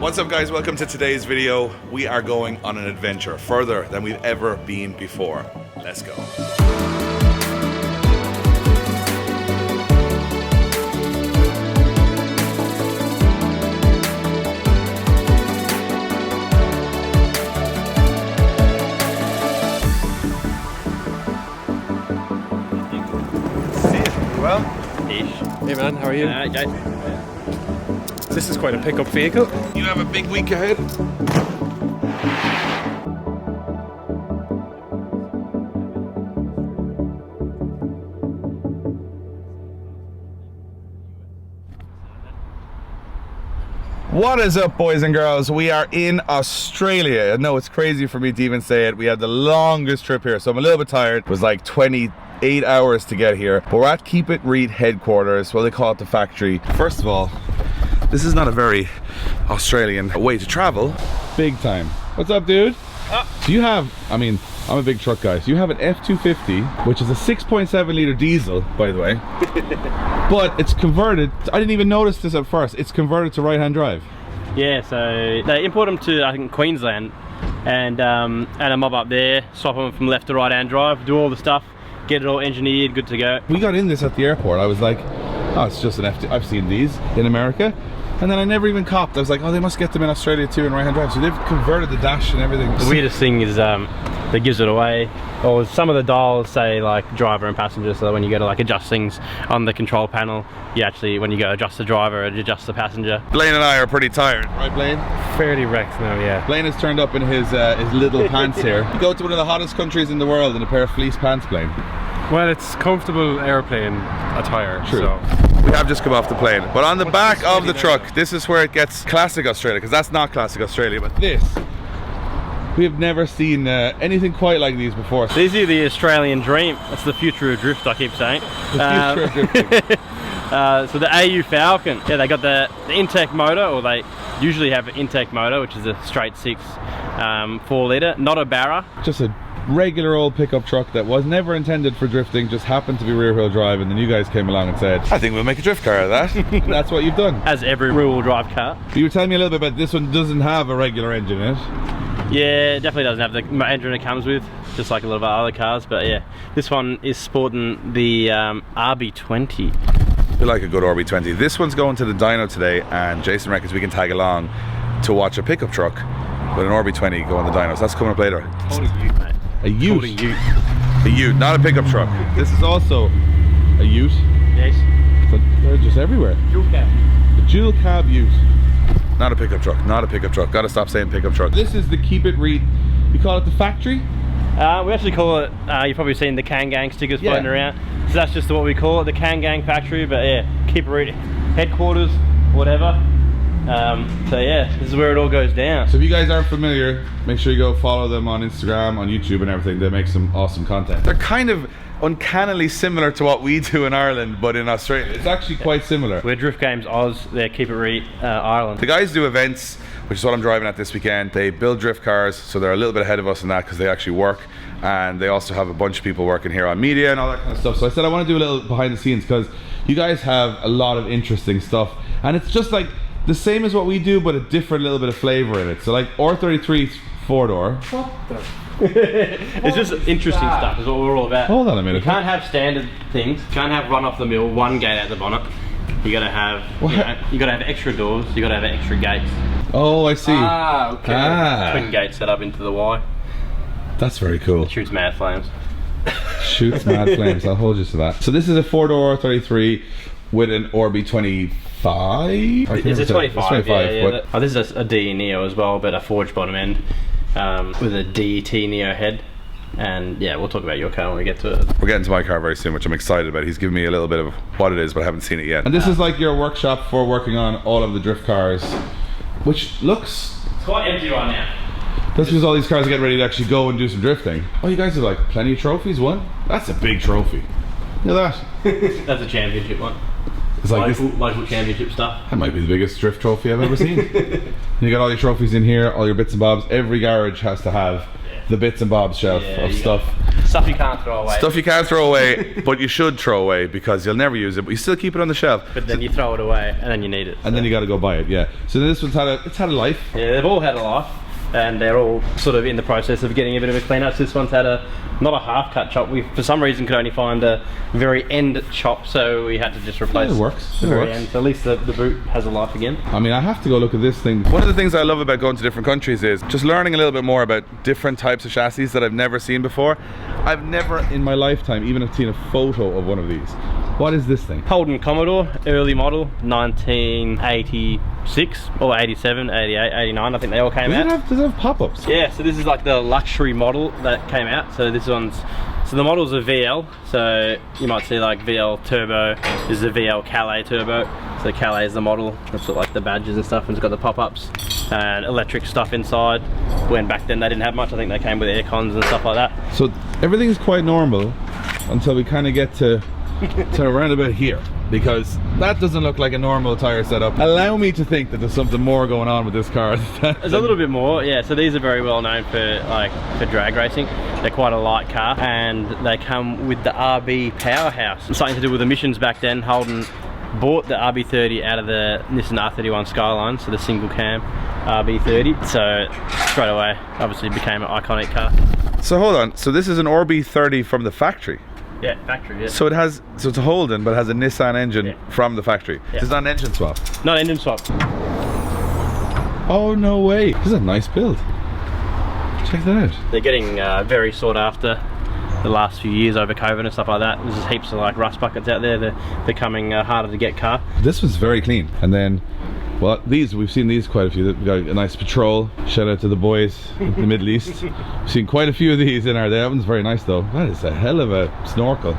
What's up guys, welcome to today's video. We are going on an adventure further than we've ever been before. Let's go. Well, Hey man, how are you? Jason. This is quite a pickup vehicle. You have a big week ahead. What is up, boys and girls? We are in Australia. I know it's crazy for me to even say it. We had the longest trip here, so I'm a little bit tired. It was like 28 hours to get here, but we're at Keep It Reet headquarters. Well, they call it the factory. First of all, this is not a very Australian way to travel. Big time. What's up, dude? So you have, I mean, I'm a big truck guy, so you have an F250, which is a 6.7 litre diesel, by the way. But it's converted, I didn't even notice this at first, it's converted to right-hand drive. Yeah, so they import them to, I think, Queensland, and a mob up there, swap them from left to right-hand drive, do all the stuff, get it all engineered, good to go. We got in this at the airport. I was like, oh, it's just an F2, I've seen these in America. And then I never even copped. I was like, oh, they must get them in Australia too in right-hand drive. So they've converted the dash and everything. The weirdest thing is that gives it away, or some of the dials say like driver and passenger, so that when you go to like adjust things on the control panel, you actually, when you go adjust the driver, it adjusts the passenger. Blaine and I are pretty tired, right Blaine? Fairly wrecked now, yeah. Blaine has turned up in his little pants here. You go to one of the hottest countries in the world in a pair of fleece pants, Blaine. Well, it's comfortable airplane attire. True. So we have just come off the plane, but on the back of the truck, this is where it gets classic Australia, because that's not classic Australia, but this, we have never seen anything quite like these before. These are the Australian dream. That's the future of drift, I keep saying. The future of drifting. So the AU Falcon, yeah, they got the Intec motor, or they usually have an Intec motor, which is a straight 6 4 litre, not a Barra. Just a regular old pickup truck that was never intended for drifting, just happened to be rear wheel drive, and then you guys came along and said, I think we'll make a drift car out of that. And that's what you've done. As every rear wheel drive car. You were telling me a little bit about this one. Doesn't have a regular engine in it. Yeah, it definitely doesn't have the engine it comes with, just like a lot of our other cars, but yeah, this one is sporting the RB20. We like a good RB20. This one's going to the dyno today, and Jason reckons we can tag along to watch a pickup truck with an RB20 go on the dyno. So that's coming up later. Holy ute, mate. A ute. Holy ute. A ute, not a pickup truck. This is also a ute. Yes. But they're just everywhere. Dual cab. A dual cab ute. Not a pickup truck, not a pickup truck. Gotta stop saying pickup truck. This is the Keep It Reet. You call it the factory? We actually call it, you've probably seen the Kang Gang stickers floating around. So that's just what we call it, the Kang Gang Factory, but yeah, Keep It Reet headquarters, whatever. So yeah, this is where it all goes down. So if you guys aren't familiar, make sure you go follow them on Instagram, on YouTube and everything. They make some awesome content. They're kind of uncannily similar to what we do in Ireland, but in Australia. It's actually quite similar. We're Drift Games Oz, they're Keep It Reet Ireland. The guys do events, which is what I'm driving at this weekend. They build drift cars, so they're a little bit ahead of us in that because they actually work. And they also have a bunch of people working here on media and all that kind of stuff. So I said I want to do a little behind the scenes because you guys have a lot of interesting stuff. And it's just like the same as what we do, but a different little bit of flavor in it. So like R32 4-door. what the? It's just interesting stuff is what we're all about. Hold on a minute. You can't have standard things. You can't have run off the mill, one gate out the bonnet. You gotta have, you gotta have extra doors. You gotta have extra gates. Oh, I see. Ah, okay. Twin gates set up into the Y. That's very cool. It shoots mad flames. Shoots mad flames. I'll hold you to that. So this is a 4-door R33 with an RB25. It's a 25. It's 25. Yeah. Oh, this is a DE Neo as well, but a forged bottom end with a DET Neo head. And yeah, we'll talk about your car when we get to it. We're getting to my car very soon, which I'm excited about. He's given me a little bit of what it is, but I haven't seen it yet. And this is like your workshop for working on all of the drift cars, which looks... It's quite empty right now. That's because all these cars are getting ready to actually go and do some drifting. Oh, you guys have like plenty of trophies. One? That's a big trophy. Look at that. That's a championship one. It's like local championship stuff. That might be the biggest drift trophy I've ever seen. You got all your trophies in here, all your bits and bobs. Every garage has to have the bits and bobs shelf of stuff. Stuff you can't throw away. Stuff you can't throw away, but you should throw away because you'll never use it, but you still keep it on the shelf. But then you throw it away and then you need it. And then you got to go buy it, yeah. So this one's had a life. Yeah, they've all had a life. And they're all sort of in the process of getting a bit of a clean up. So this one's had not a half cut chop. We for some reason could only find a very end chop, so we had to just replace it works. the very end. So at least the boot has a life again. I mean, I have to go look at this thing. One of the things I love about going to different countries is just learning a little bit more about different types of chassis that I've never seen before. I've never in my lifetime even have seen a photo of one of these. What is this thing? Holden Commodore, early model, 1986 or 87, 88, 89, I think they all came out. Does it have pop-ups? Yeah, so this is like the luxury model that came out. So this one's, so the model's a VL, so you might see like VL Turbo, this is a VL Calais Turbo. So Calais is the model, that's got like the badges and stuff, and it's got the pop-ups and electric stuff inside. When back then they didn't have much, I think they came with air cons and stuff like that. So everything's quite normal until we kind of get to around about here, because that doesn't look like a normal tire setup. Allow me to think that there's something more going on with this car. There's a little bit more, yeah. So these are very well known for drag racing. They're quite a light car, and they come with the RB powerhouse. Something to do with emissions back then. Holden bought the RB30 out of the Nissan R32 Skyline, so the single cam RB30. So straight away, obviously became an iconic car. So hold on, so this is an RB30 from the factory? Yeah, factory, yeah. So it's a Holden, but it has a Nissan engine from the factory. Yeah. It's not an engine swap? Not engine swap. Oh, no way. This is a nice build. Check that out. They're getting very sought after the last few years over COVID and stuff like that. There's just heaps of like rust buckets out there. They're becoming harder to get car. This was very clean. And then, well, we've seen these quite a few. We've got a nice patrol. Shout out to the boys in the Middle East. We've seen quite a few of these in our day. That one's very nice though. That is a hell of a snorkel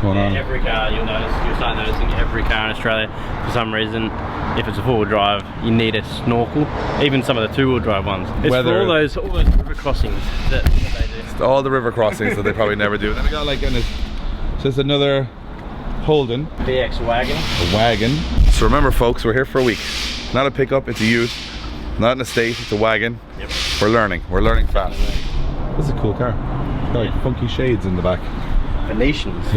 going on. Every car you'll start noticing every car in Australia, for some reason, if it's a four-wheel drive, you need a snorkel. Even some of the two-wheel drive ones. It's for all those river crossings that they do. All the river crossings that they probably never do. Then we got like so it's another Holden VX wagon. A wagon. So remember folks, we're here for a week. Not a pickup, it's a ute. Not an estate, it's a wagon. Yep. We're learning fast. This is a cool car. It's got like funky shades in the back. Venetians.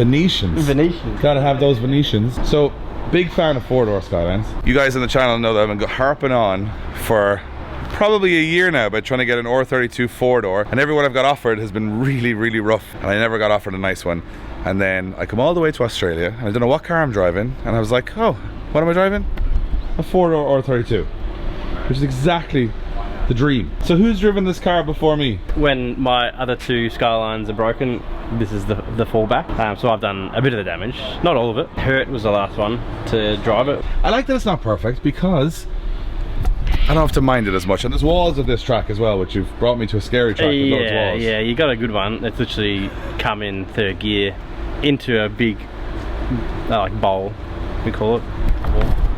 Gotta have those Venetians. So, big fan of four-door Skylines. You guys on the channel know that I've been harping on for probably a year now about trying to get an R32 four-door, and everyone I've got offered has been really, really rough, and I never got offered a nice one. And then I come all the way to Australia, and I don't know what car I'm driving, and I was like, oh, what am I driving? A four-door R32, which is exactly the dream. So who's driven this car before me? When my other two Skylines are broken, this is the fallback. So I've done a bit of the damage, not all of it. Hurt was the last one to drive it. I like that it's not perfect because I don't have to mind it as much. And there's walls of this track as well, which you've brought me to a scary track with loads of walls. Yeah, you got a good one. It's literally come in third gear into a big like bowl, we call it.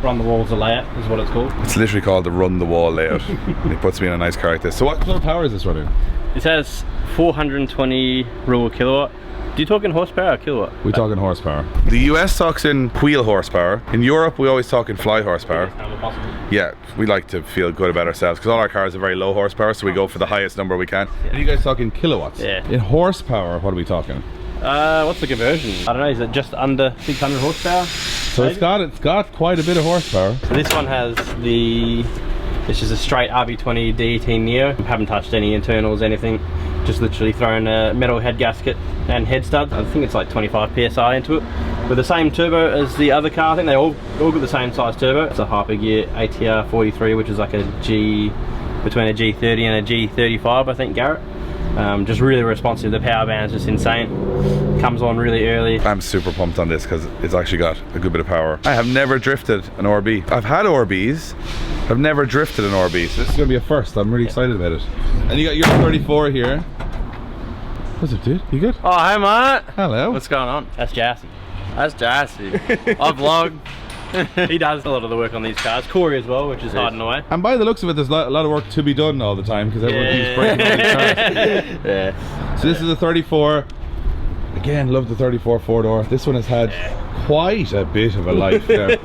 Run the walls a layout is what it's called. It's literally called the run the wall layout. And it puts me in a nice car like this. So what sort of power is this running? It has 420 raw kilowatt. Do you talk in horsepower or kilowatt? We talk in horsepower. The US talks in wheel horsepower. In Europe, we always talk in fly horsepower. Yeah, we like to feel good about ourselves because all our cars are very low horsepower, so we go for the highest number we can. Yeah. And you guys talk in kilowatts. Yeah. In horsepower, what are we talking? What's the conversion? I don't know, is it just under 600 horsepower? So it's got quite a bit of horsepower. So this one has this is a straight RB20 D18 Neo. Haven't touched any internals, anything. Just literally thrown a metal head gasket and head studs. I think it's like 25 PSI into it. With the same turbo as the other car. I think they all got the same size turbo. It's a Hypergear ATR 43, which is like between a G30 and a G35, I think, Garrett. Just really responsive. The power band is just insane. Comes on really early. I'm super pumped on this because it's actually got a good bit of power. I have never drifted an RB. I've had RBs, I've never drifted an RB, so this is gonna be a first. I'm really excited about it. And you got your 34 here. What's up, dude? You good? Oh, hi, mate. Hello. What's going on? That's Jassy. That's Jassy. I vlog. He does a lot of the work on these cars. Corey as well, which is hiding away. And by the looks of it, there's a lot of work to be done all the time because everyone keeps breaking all these cars. Yeah. So this is a 34. Again, love the 34 four-door. This one has had quite a bit of a life now.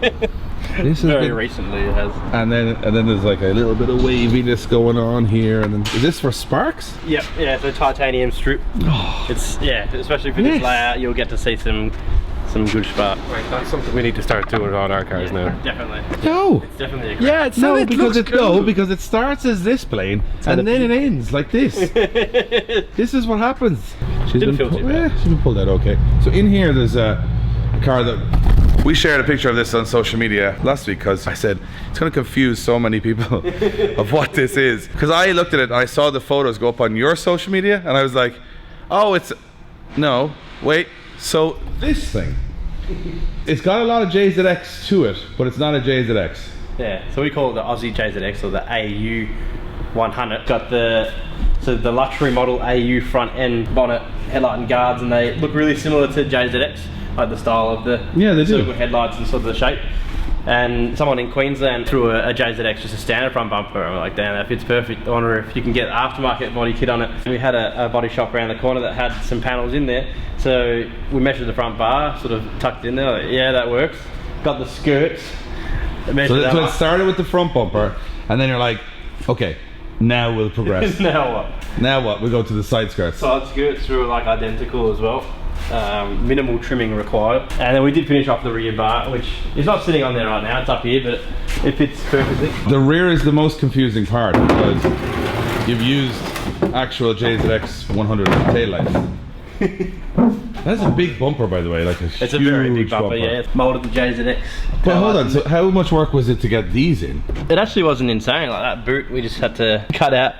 This is Very recently it has. and then there's like a little bit of waviness going on here. And then is this for sparks? Yep, yeah, it's a titanium strip. It's, yeah, especially for this layout, you'll get to see some good spark. Right, that's something we need to start doing on our cars now. Definitely. No. It's definitely a great. Yeah, it's No, because it starts as this plane and then it ends like this. This is what happens. Didn't feel too bad. She's been pulled out okay. So in here there's a car that we shared a picture of this on social media last week because I said it's going to confuse so many people of what this is. Because I looked at it, I saw the photos go up on your social media and I was like, oh, no, wait. So this thing, it's got a lot of JZX to it, but it's not a JZX. Yeah, so we call it the Aussie JZX or the AU 100. Got the luxury model AU front end bonnet, headlight and guards, and they look really similar to JZX, like the style of the circle headlights and sort of the shape. And someone in Queensland threw a JZX, just a standard front bumper, and we're like, damn, that fits perfect. I wonder if you can get aftermarket body kit on it. And we had a body shop around the corner that had some panels in there, so we measured the front bar, sort of tucked in there, like, yeah, that works. Got the skirts. So it started with the front bumper, and then you're like, okay, now we'll progress. Now what? Now what? We go to the side skirts. Side skirts were like identical as well. Minimal trimming required, and then we did finish off the rear bar, which is not sitting on there right now, it's up here, but it fits perfectly. The rear is the most confusing part because you've used actual JZX 100 taillights. That's a big bumper, by the way, like it's a very big bumper, yeah. It's molded the JZX. But hold on, so how much work was it to get these in? It actually wasn't insane, like that boot we just had to cut out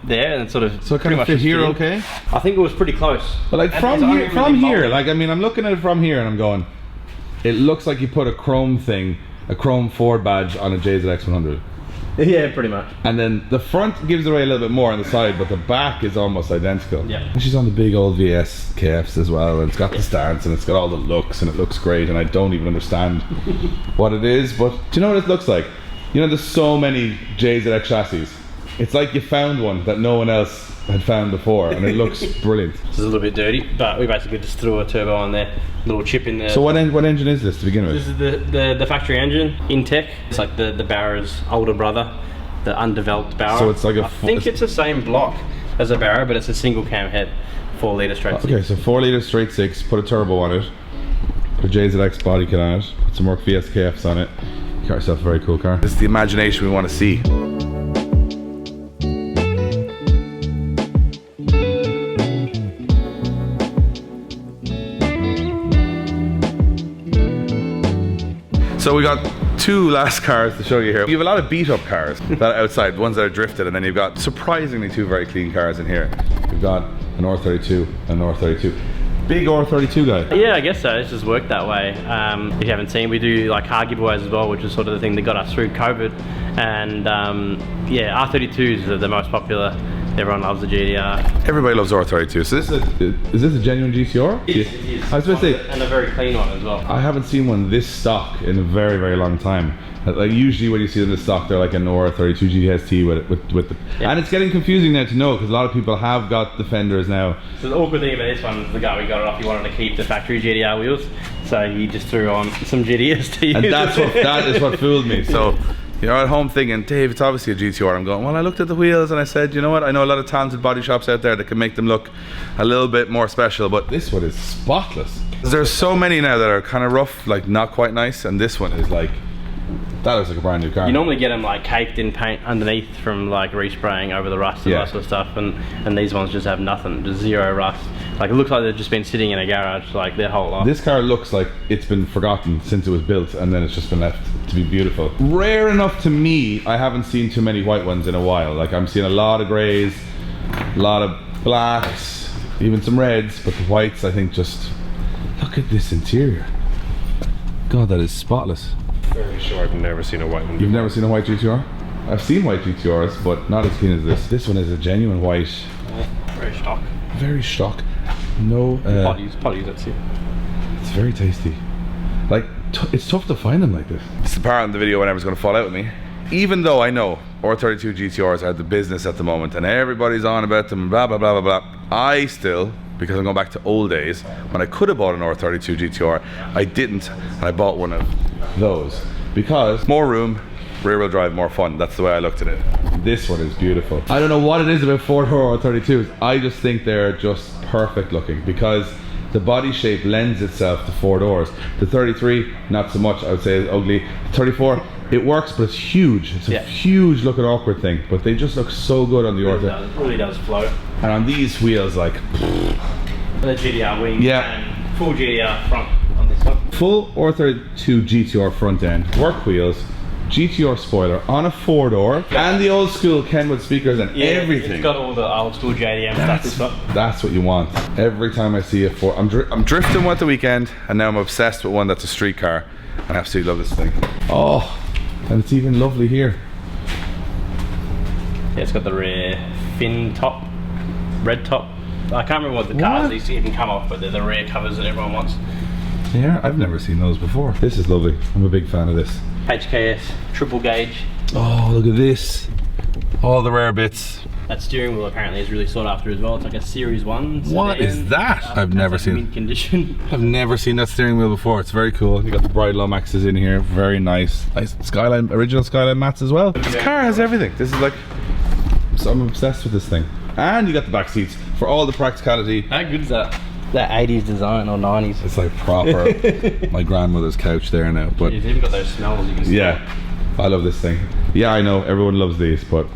there and sort of. So it kind of fit here okay? I think it was pretty close. But like from here, like I mean I'm looking at it from here and I'm going, it looks like you put a chrome Ford badge on a JZX 100. Yeah, pretty much. And then the front gives away a little bit more on the side, but the back is almost identical. Yeah. And she's on the big old VS KFs as well, and it's got the stance and it's got all the looks and it looks great, and I don't even understand what it is, but do you know what it looks like? You know, there's so many JZX chassis. It's like you found one that no one else had found before, and it looks brilliant. It's a little bit dirty, but we basically just threw a turbo on there, little chip in there. So what engine is this to begin with? This is the factory engine, Intech. It's like the Barra's older brother, the undeveloped Barra. So it's like I think it's the same block as a Barra, but it's a single cam head, 4 litre straight six. Okay, so 4 litre straight six, put a turbo on it, put a JZX body kit on it, put some more VSKFs on it. You got yourself a very cool car. This is the imagination we want to see. So we got 2 last cars to show you here. We have a lot of beat up cars that are outside, ones that are drifted, and then you've got surprisingly 2 very clean cars in here. We've got an R32 and an R32. Big R32 guy. Yeah, I guess so. It's just worked that way. If you haven't seen, we do like car giveaways as well, which is sort of the thing that got us through COVID. And yeah, R32s are the most popular. Everyone loves the GTR. Everybody loves R32. So is this a genuine GTR? It is. I was going to say, and a very clean one as well. I haven't seen one this stock in a very, very long time. Like usually when you see them in stock, they're like an R32 GTST with the... Yeah. And it's getting confusing now to know, because a lot of people have got the fenders now. So the awkward thing about this one is the guy we got it off, he wanted to keep the factory GTR wheels, so he just threw on some GTS to use. And that is what fooled me. So you're at home thinking, Dave, it's obviously a GTR. I'm going, well, I looked at the wheels and I said, you know what? I know a lot of talented body shops out there that can make them look a little bit more special, but this one is spotless. There's so many now that are kind of rough, like not quite nice, and this one is like, that looks like a brand new car. You normally get them like caked in paint underneath from like respraying over the rust and that sort of stuff, and these ones just have nothing, just zero rust. Like it looks like they've just been sitting in a garage like their whole life. This car looks like it's been forgotten since it was built, and then it's just been left to be beautiful. Rare enough to me, I haven't seen too many white ones in a while. Like I'm seeing a lot of greys, a lot of blacks, even some reds, but the whites, I think, just look at this interior. God, that is spotless. Very sure I've never seen a white one. You've never seen a white GTR? I've seen white GTRs, but not as clean as this. This one is a genuine white. Very stock. Very stock. No. Potties, that's it. It's very tasty. Like, it's tough to find them like this. This is the part in the video when everyone's going to fall out with me. Even though I know R32 GTRs are the business at the moment and everybody's on about them, blah, blah, blah, blah, blah. I still, because I'm going back to old days, when I could have bought an R32 GTR, I didn't, and I bought one of those. because more room, rear wheel drive, more fun. That's the way I looked at it. This one is beautiful. I don't know what it is about 4-door R32s. I just think they're just perfect looking because the body shape lends itself to 4 doors. The 33, not so much, I would say, is ugly. The 34, it works, but it's huge. It's a huge looking awkward thing, but they just look so good on the Orta. It really does float. And on these wheels, like... The GTR wing and full GTR front on this one. Full R32 GTR front end, work wheels, GTR spoiler on a 4-door, and the old school Kenwood speakers and everything. It's got all the old school JDM stuff. That's what you want. Every time I see a Ford, I'm drifting one at the weekend, and now I'm obsessed with one that's a street car. I absolutely love this thing. Oh, and it's even lovely here. Yeah, it's got the rear fin top, red top. I can't remember what the cars these even come off, but they're the rear covers that everyone wants. Yeah, I've never seen those before. This is lovely. I'm a big fan of this. HKS triple gauge. Oh, look at this. All the rare bits. That steering wheel apparently is really sought after as well. It's like a Series 1 sedan. What is that? I've never seen mint condition. I've never seen that steering wheel before. It's very cool. You got the bright Lomaxes in here. Very nice. Nice Skyline, original Skyline mats as well. This car has everything. This is like, so I'm obsessed with this thing. And you got the back seats for all the practicality. How good is that? That 80s design or 90s. It's like proper my grandmother's couch there now. But it's even got those smells you can smell. Yeah, I love this thing. Yeah, I know everyone loves these, but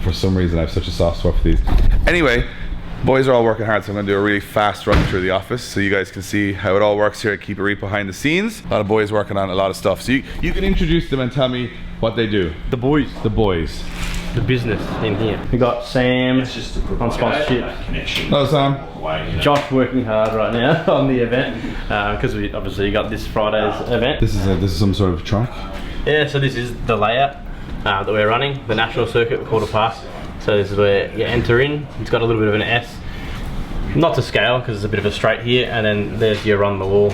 for some reason I have such a soft spot for these. Anyway, boys are all working hard, so I'm going to do a really fast run through the office so you guys can see how it all works here at Keep It Reet behind the scenes. A lot of boys working on a lot of stuff. So you can introduce them and tell me what they do. The boys. The boys. The business in here. We got Sam on sponsorship. Hello, Sam. Josh working hard right now on the event because we obviously got this Friday's event. This is some sort of track. Yeah, so this is the layout that we're running, the national circuit at Calder Park. So this is where you enter in. It's got a little bit of an S, not to scale because it's a bit of a straight here, and then there's your run the wall,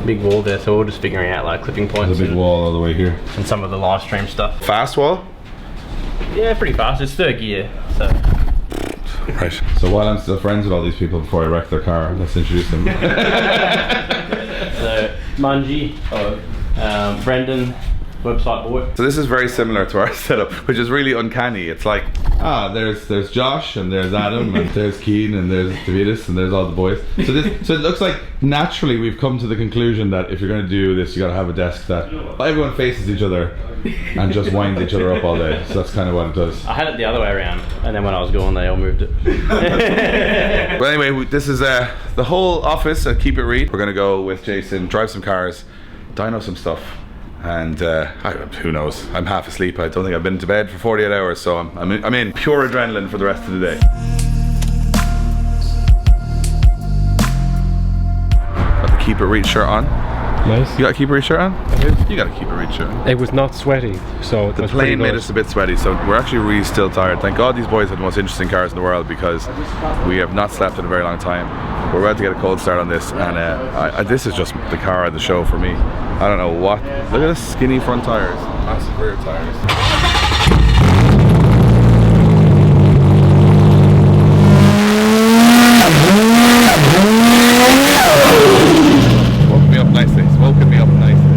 big wall there. So we're just figuring out like clipping points. There's a big wall all the way here. And some of the live stream stuff. Fast wall? Yeah, pretty fast. It's 3rd gear, so. Right. So while I'm still friends with all these people before I wreck their car, let's introduce them. So Mungie, Brendan, website boy. So this is very similar to our setup, which is really uncanny. It's like, there's Josh and there's Adam and there's Keen and there's Davidis and there's all the boys. So it looks like naturally we've come to the conclusion that if you're going to do this, you got to have a desk that everyone faces each other and just winds each other up all day. So that's kind of what it does. I had it the other way around, and then when I was gone, they all moved it. But anyway, this is the whole office at Keep It Reet. We're going to go with Jason, drive some cars, dyno some stuff. And who knows? I'm half asleep. I don't think I've been to bed for 48 hours, so I'm in pure adrenaline for the rest of the day. Got the Keep It Reet shirt on. Nice. You got a Keep It Reet shirt on? I do. You got a Keep It Reet shirt on. It was not sweaty, so the plane made us a bit sweaty, so we're actually really still tired. Thank God these boys have the most interesting cars in the world because we have not slept in a very long time. We're about to get a cold start on this, and this is just the car of the show for me. I don't know what. Look at the skinny front tires, massive rear tires. Woken me up nicely. It's woken me up nicely.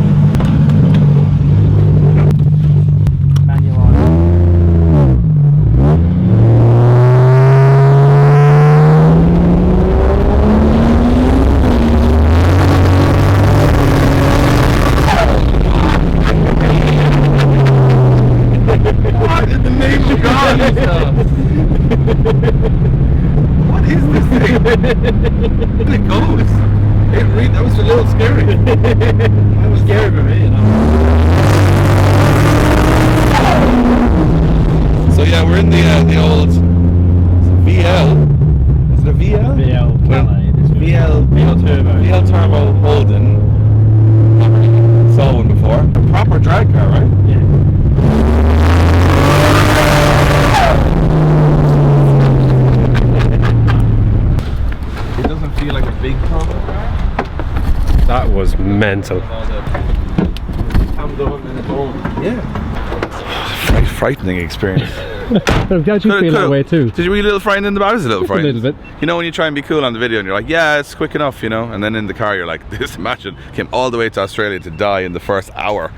What is this thing? It goes. That was a little scary. That was scary for me, you know. So yeah, we're in the old VL. Is it a VL? VL Calais. VL Turbo. VL Turbo Holden. Saw one before. A proper drag car, right? Yeah. It doesn't feel like a big car. That was mental. Yeah. Frightening experience. But I'm glad you feel that way too. Did you were you a little frightened in the back? A little frightened. A little bit. You know when you try and be cool on the video and you're like, yeah, it's quick enough, you know, and then in the car you're like, this, imagine, came all the way to Australia to die in the first hour.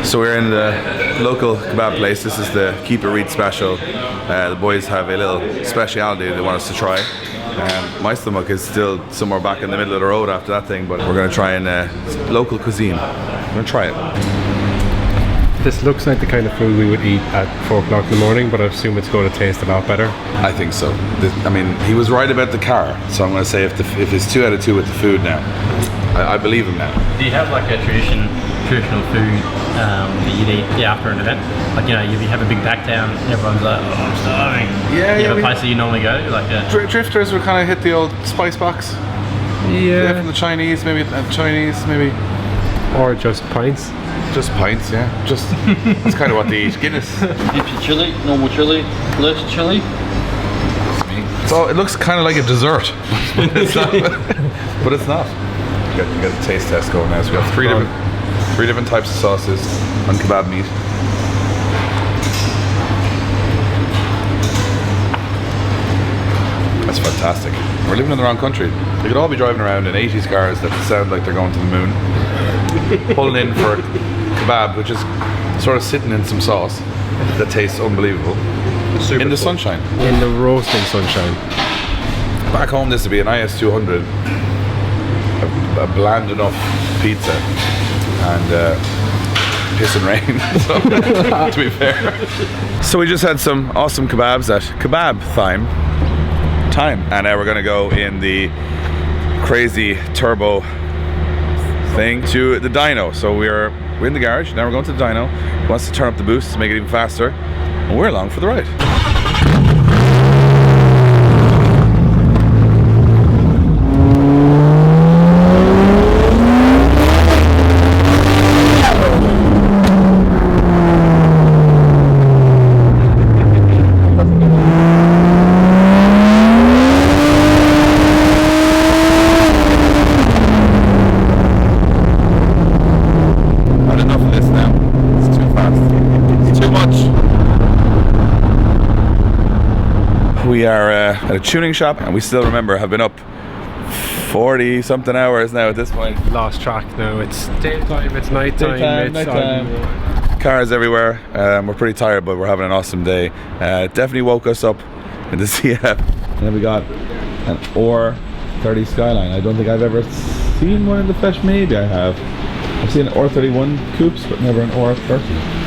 So we're in the local kebab place. This is the Keep It Reet special. The boys have a little speciality they want us to try. My stomach is still somewhere back in the middle of the road after that thing, but we're going to try local cuisine. We're going to try it. This looks like the kind of food we would eat at 4 o'clock in the morning, but I assume it's going to taste a lot better. I think so. I mean, he was right about the car, so I'm going to say if it's 2 out of 2 with the food now, I believe him now. Do you have like a traditional food that you'd eat after an event? Like, you know, you have a big pack down, everyone's like, oh, I'm starving. Yeah, you have a place that you normally go? Like Drifters would kind of hit the old spice box. Yeah, from the Chinese, maybe. Or just pints. Just pints, yeah. Just that's kind of what they eat. Guinness. Gypsy chili, normal chili, allergic chili. So it looks kind of like a dessert, but it's not. But it's not. You got a taste test going now. So we got three different types of sauces on kebab meat. That's fantastic. We're living in the wrong country. They could all be driving around in 80s cars that sound like they're going to the moon, pulling in for kebab, which is sort of sitting in some sauce that tastes unbelievable. In the sunshine. In the roasting sunshine. Back home this would be an IS200, a bland enough pizza, and piss and rain, so, to be fair. So we just had some awesome kebabs at Kebab Time, and now we're gonna go in the crazy turbo thing to the Dyno. So we're in the garage, now we're going to the Dyno. He wants to turn up the boost to make it even faster, and we're along for the ride. We are at a tuning shop, and we still remember have been up 40 something hours now at this point. Lost track now. It's daytime, it's nighttime, nighttime. Cars everywhere. We're pretty tired, but we're having an awesome day. Definitely woke us up in the CF. And then we got an R32 Skyline. I don't think I've ever seen one in the flesh. Maybe I have. I've seen R31 coupes, but never an R30.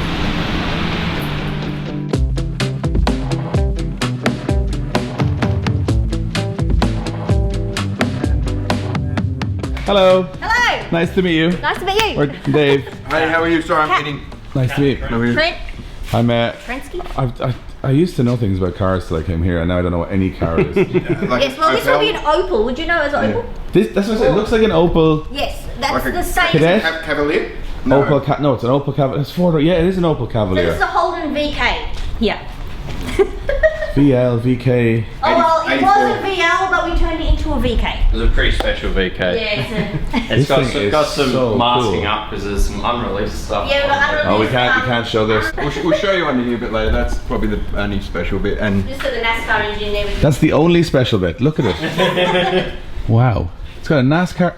Hello. Hello. Nice to meet you. Nice to meet you. We're Dave. Hi, how are you? Sorry, I'm eating. Nice to meet you. How are you? Trent. I'm Trensky. I used to know things about cars till I came here, and now I don't know what any car is. Yes, well, this will be an Opal. Would you know as an Opal? That's what I said. It looks like an Opal. Yes, that's Like a the same. Cadet? Cavalier? No, it's an Opel Cavalier. It's Ford. Yeah, it is an Opel So Cavalier. this is a Holden VK. Yeah. VL, VK. Oh well, it 84. was a VL, but we turned it into a VK. It was a pretty special VK. Yeah, It's got, thing is got some so masking cool. up because there's some unreleased stuff. Yeah, but unreleased. Oh, we can't show this. We'll show you one here a bit later. That's probably the only special bit. And Just for the NASCAR engine there. That's the only special bit. Look at it. Wow. It's got a NASCAR.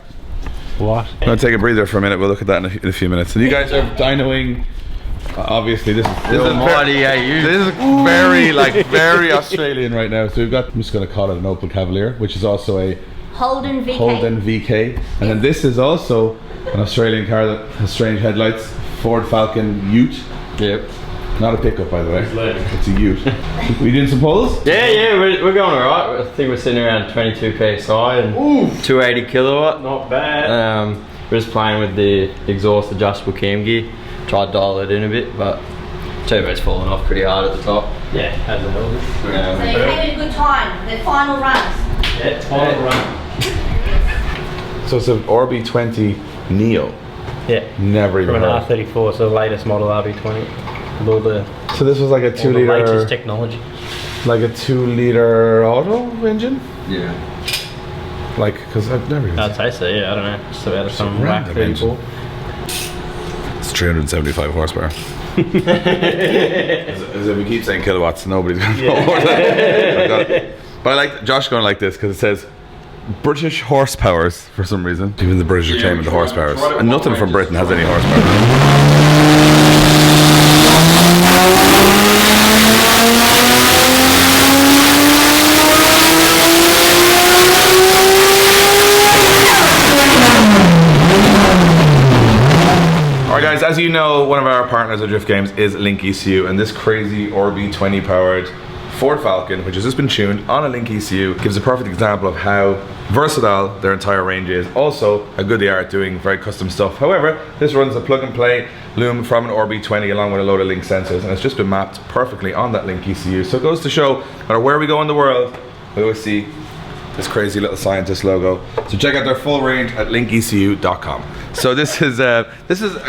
What? I'm gonna take a breather for a minute. We'll look at that in a few minutes. And you guys are dynoing. Obviously, this is Almighty AU. This is very Australian right now. So we've got. I'm just gonna call it an Opel Cavalier, which is also a Holden VK. Holden VK, and then this is also an Australian car that has strange headlights. Ford Falcon Ute. Yep. Not a pickup, by the way. It's a Ute. We doing some pulls? Yeah, we're going alright. I think we're sitting around 22 psi and 280 kilowatt. Not bad. We're just playing with the exhaust adjustable cam gear. Tried to dial it in a bit, but turbo's falling off pretty hard at the top. Yeah, as a hell. So you had a good time. The final runs. Yeah, it's final run. So it's an RB20 Neo. Yeah. Never even From an heard. R34, so the latest model RB20. With all the So this was like a 2 all the latest liter, technology. like a 2 liter auto engine. yeah. Like, because I've never used I'd it. say so, yeah, I don't know. Just about some whack random engine. 34. It's 375 horsepower. As if we keep saying kilowatts, nobody's gonna know what that. But I like Josh going like this because it says British horsepowers for some reason. Even the British are claiming the horsepowers. And nothing from Britain has any horsepower. Alright guys, as you know, one of our partners at Drift Games is Link ECU, and this crazy RB20 powered Ford Falcon, which has just been tuned on a Link ECU, gives a perfect example of how versatile their entire range is. Also, how good they are at doing very custom stuff. However, this runs a plug and play loom from an RB20 along with a load of Link sensors, and it's just been mapped perfectly on that Link ECU. So it goes to show, no matter where we go in the world, we always see this crazy little scientist logo. So check out their full range at linkecu.com. So this is a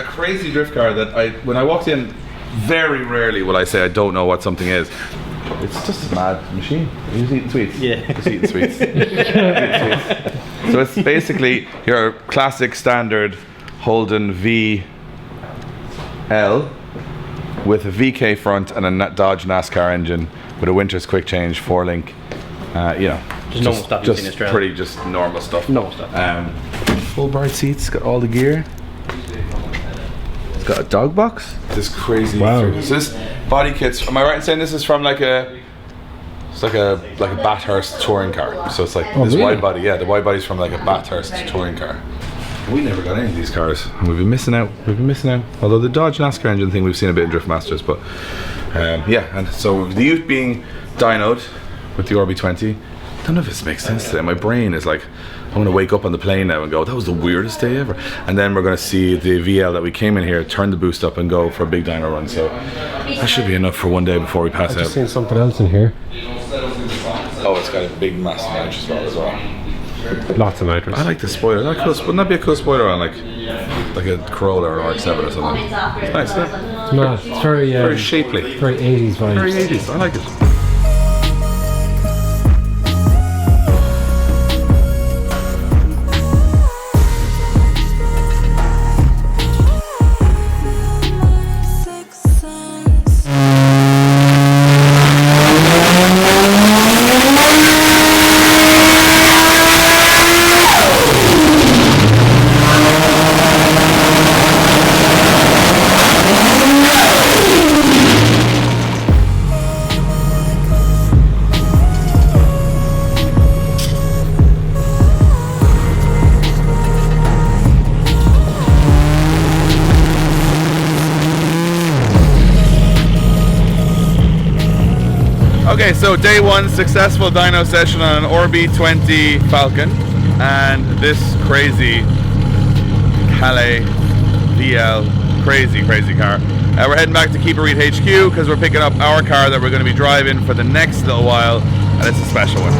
crazy drift car that when I walked in, very rarely will I say I don't know what something is. It's just a mad machine. You're just eating sweets. Yeah. Just eating sweets. So it's basically your classic standard Holden VL with a VK front and a Dodge NASCAR engine with a Winters quick change 4-link. You know, Just normal stuff you've seen in Australia. Pretty just normal stuff. Normal stuff. Full bright seats, got all the gear. It's got a dog box. This crazy. Wow. So this body kit's. Am I right in saying this is from like a? It's like a Bathurst touring car. So it's like this really? wide body. Yeah, the wide body's from like a Bathurst touring car. We never got any of these cars. We've been missing out. Although the Dodge NASCAR engine thing we've seen a bit in Drift Masters, but yeah. And so the Ute being dynoed with the RB20. I don't know if this makes sense today. My brain is like, I'm gonna wake up on the plane now and go, that was the weirdest day ever. And then we're gonna see the VL that we came in here, turn the boost up and go for a big dyno run. So that should be enough for one day before we pass I've out. just seen something else in here. Oh, it's got a big massive nitrous valve as well. Lots of nitrous. I like the spoiler. That cool. Wouldn't that be a cool spoiler on like a Corolla or RX-7 or something? It's nice, isn't it? It's not. It's very shapely. Very 80s vibes. Very 80s. I like it. Okay, so day one, successful dyno session on an RB20 Falcon and this crazy Calais VL, crazy car. We're heading back to Keep It Reet HQ because we're picking up our car that we're going to be driving for the next little while, and it's a special one.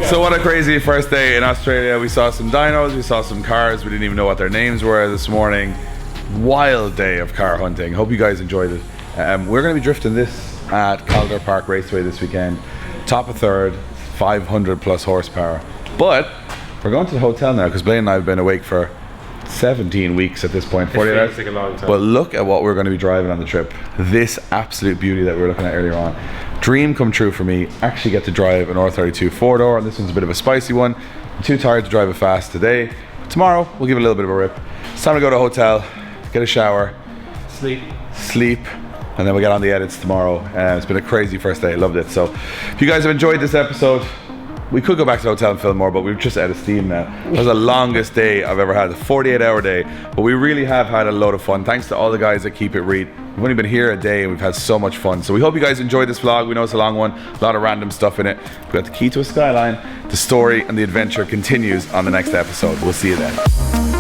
So what a crazy first day in Australia. We saw some dynos, we saw some cars, we didn't even know what their names were this morning. Wild day of car hunting. Hope you guys enjoyed it. We're going to be drifting this at Calder Park Raceway this weekend. Top of third, 500 plus horsepower. But we're going to the hotel now because Blaine and I have been awake for 17 weeks at this point, 48 hours. Like a long time. But look at what we're going to be driving on the trip. This absolute beauty that we were looking at earlier on. Dream come true for me. Actually get to drive an R32 4-door, and this one's a bit of a spicy one. I'm too tired to drive it fast today. Tomorrow we'll give it a little bit of a rip. It's time to go to a hotel, get a shower, sleep, and then we get on the edits tomorrow. It's been a crazy first day. I loved it. So if you guys have enjoyed this episode, we could go back to the hotel and film more, but we're just out of steam now. It was the longest day I've ever had, a 48-hour day. But we really have had a load of fun. Thanks to all the guys that Keep It Reet. We've only been here a day and we've had so much fun. So we hope you guys enjoyed this vlog. We know it's a long one, a lot of random stuff in it. We've got the key to a Skyline. The story and the adventure continues on the next episode. We'll see you then.